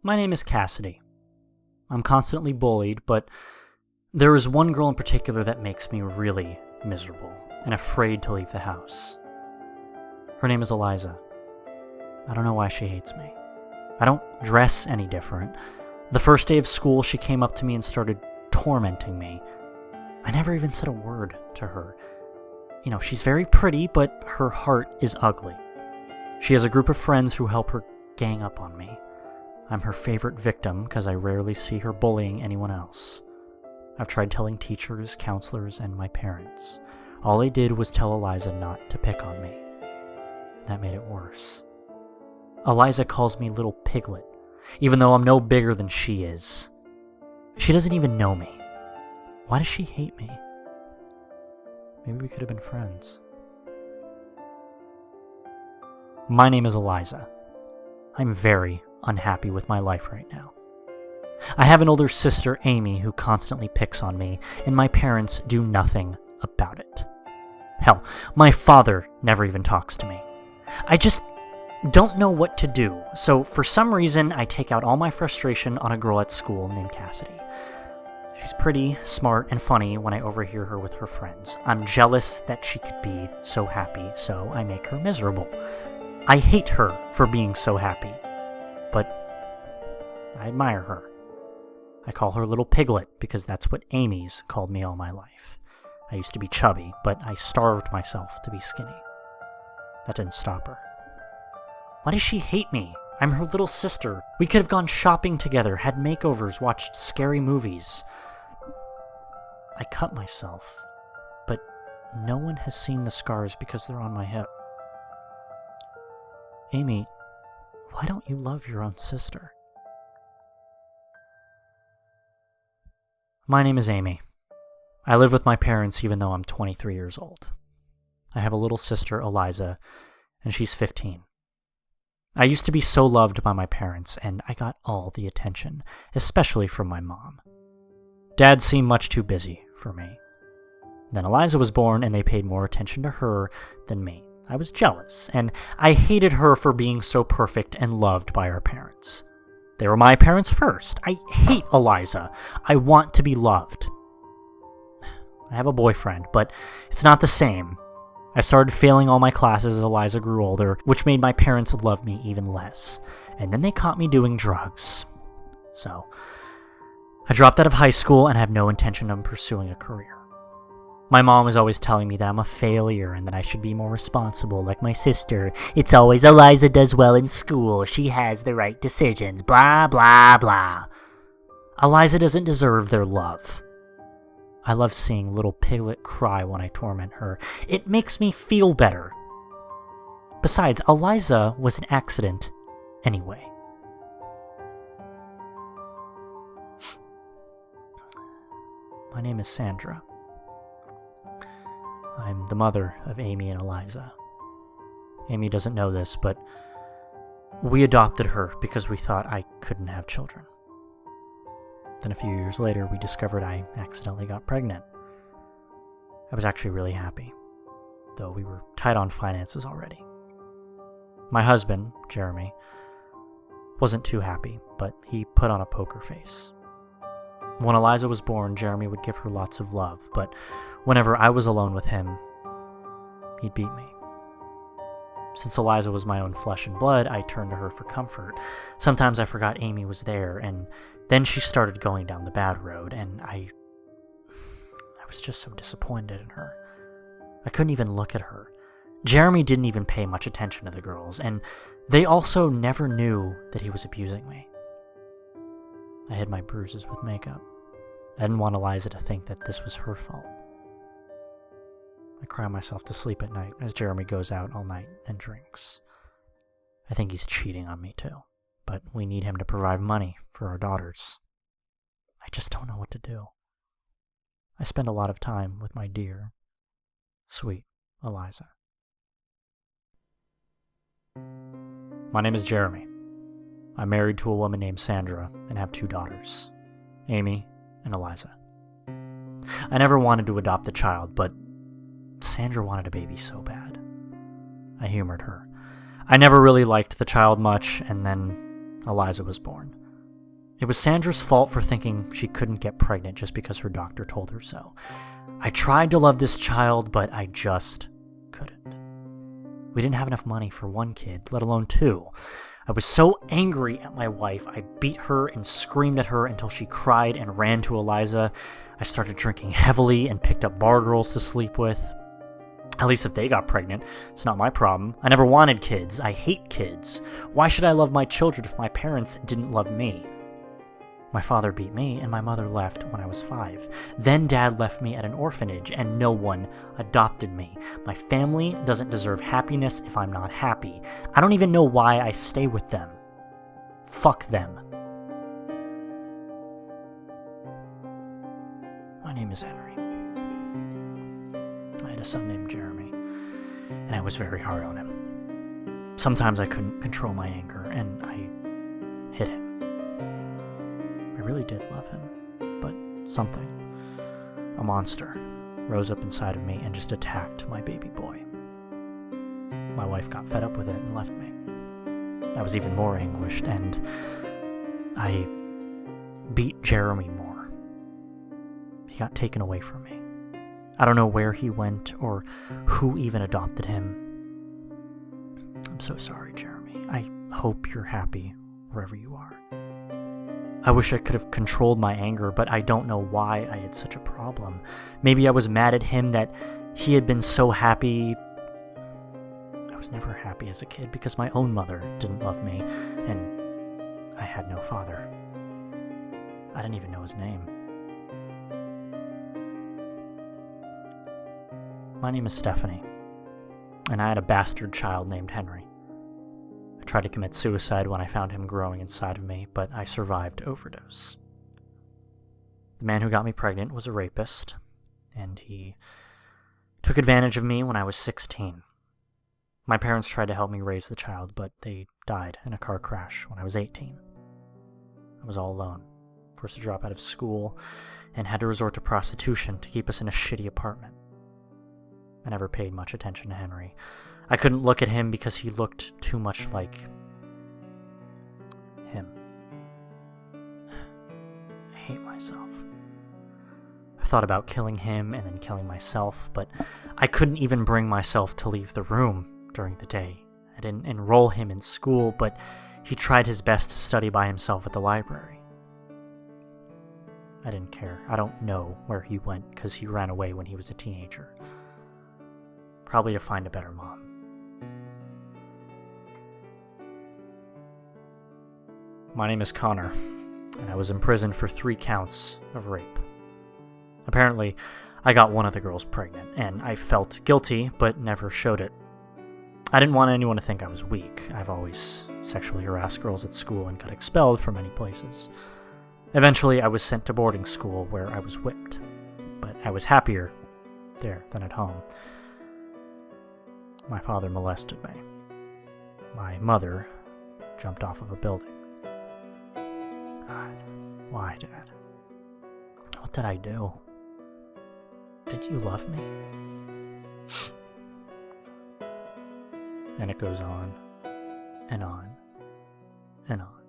My name is Cassidy. I'm constantly bullied, but there is one girl in particular that makes me really miserable and afraid to leave the house. Her name is Eliza. I don't know why she hates me. I don't dress any different. The first day of school, she came up to me and started tormenting me. I never even said a word to her. You know, she's very pretty, but her heart is ugly. She has a group of friends who help her gang up on me. I'm her favorite victim because I rarely see her bullying anyone else. I've tried telling teachers, counselors, and my parents. All they did was tell Eliza not to pick on me. That made it worse. Eliza calls me Little Piglet, even though I'm no bigger than she is. She doesn't even know me. Why does she hate me? Maybe we could have been friends. My name is Eliza. I'm very unhappy with my life right now. I have an older sister, Amy, who constantly picks on me, and my parents do nothing about it. Hell, my father never even talks to me. I just don't know what to do, so for some reason I take out all my frustration on a girl at school named Cassidy. She's pretty, smart, and funny when I overhear her with her friends. I'm jealous that she could be so happy, so I make her miserable. I hate her for being so happy, but I admire her. I call her Little Piglet because that's what Amy's called me all my life. I used to be chubby, but I starved myself to be skinny. That didn't stop her. Why does she hate me? I'm her little sister. We could have gone shopping together, had makeovers, watched scary movies. I cut myself, but no one has seen the scars because they're on my hip. Amy, why don't you love your own sister? My name is Amy. I live with my parents even though I'm 23 years old. I have a little sister, Eliza, and she's 15. I used to be so loved by my parents, and I got all the attention, especially from my mom. Dad seemed much too busy for me. Then Eliza was born, and they paid more attention to her than me. I was jealous, and I hated her for being so perfect and loved by our parents. They were my parents first. I hate Eliza. I want to be loved. I have a boyfriend, but it's not the same. I started failing all my classes as Eliza grew older, which made my parents love me even less. And then they caught me doing drugs. So, I dropped out of high school and have no intention of pursuing a career. My mom was always telling me that I'm a failure and that I should be more responsible like my sister. It's always Eliza does well in school, she has the right decisions, blah blah blah. Eliza doesn't deserve their love. I love seeing Little Piglet cry when I torment her. It makes me feel better. Besides, Eliza was an accident anyway. My name is Sandra. I'm the mother of Amy and Eliza. Amy doesn't know this, but we adopted her because we thought I couldn't have children. Then a few years later, we discovered I accidentally got pregnant. I was actually really happy, though we were tight on finances already. My husband, Jeremy, wasn't too happy, but he put on a poker face. When Eliza was born, Jeremy would give her lots of love, but whenever I was alone with him, he'd beat me. Since Eliza was my own flesh and blood, I turned to her for comfort. Sometimes I forgot Amy was there, and then she started going down the bad road, and I was just so disappointed in her. I couldn't even look at her. Jeremy didn't even pay much attention to the girls, and they also never knew that he was abusing me. I hid my bruises with makeup. I didn't want Eliza to think that this was her fault. I cry myself to sleep at night as Jeremy goes out all night and drinks. I think he's cheating on me too, but we need him to provide money for our daughters. I just don't know what to do. I spend a lot of time with my dear, sweet Eliza. My name is Jeremy. I'm married to a woman named Sandra and have 2 daughters, Amy and Eliza. I never wanted to adopt a child, but Sandra wanted a baby so bad. I humored her. I never really liked the child much, and then Eliza was born. It was Sandra's fault for thinking she couldn't get pregnant just because her doctor told her so. I tried to love this child, but I just couldn't. We didn't have enough money for one kid, let alone two. I was so angry at my wife, I beat her and screamed at her until she cried and ran to Eliza. I started drinking heavily and picked up bar girls to sleep with. At least if they got pregnant, it's not my problem. I never wanted kids. I hate kids. Why should I love my children if my parents didn't love me? My father beat me, and my mother left when I was 5. Then Dad left me at an orphanage, and no one adopted me. My family doesn't deserve happiness if I'm not happy. I don't even know why I stay with them. Fuck them. My name is Henry. I had a son named Jeremy, and I was very hard on him. Sometimes I couldn't control my anger, and I hit him. I really did love him, but something, a monster, rose up inside of me and just attacked my baby boy. My wife got fed up with it and left me. I was even more anguished, and I beat Jeremy more. He got taken away from me. I don't know where he went or who even adopted him. I'm so sorry, Jeremy. I hope you're happy wherever you are. I wish I could have controlled my anger, but I don't know why I had such a problem. Maybe I was mad at him that he had been so happy. I was never happy as a kid because my own mother didn't love me, and I had no father. I didn't even know his name. My name is Stephanie, and I had a bastard child named Henry. I tried to commit suicide when I found him growing inside of me, but I survived overdose. The man who got me pregnant was a rapist, and he took advantage of me when I was 16. My parents tried to help me raise the child, but they died in a car crash when I was 18. I was all alone, forced to drop out of school, and had to resort to prostitution to keep us in a shitty apartment. I never paid much attention to Henry. I couldn't look at him because he looked too much like him. I hate myself. I thought about killing him and then killing myself, but I couldn't even bring myself to leave the room during the day. I didn't enroll him in school, but he tried his best to study by himself at the library. I didn't care. I don't know where he went because he ran away when he was a teenager. Probably to find a better mom. My name is Connor, and I was imprisoned for 3 counts of rape. Apparently, I got one of the girls pregnant, and I felt guilty, but never showed it. I didn't want anyone to think I was weak. I've always sexually harassed girls at school and got expelled from many places. Eventually, I was sent to boarding school where I was whipped, but I was happier there than at home. My father molested me. My mother jumped off of a building. God, why, Dad? What did I do? Did you love me? And it goes on, and on, and on.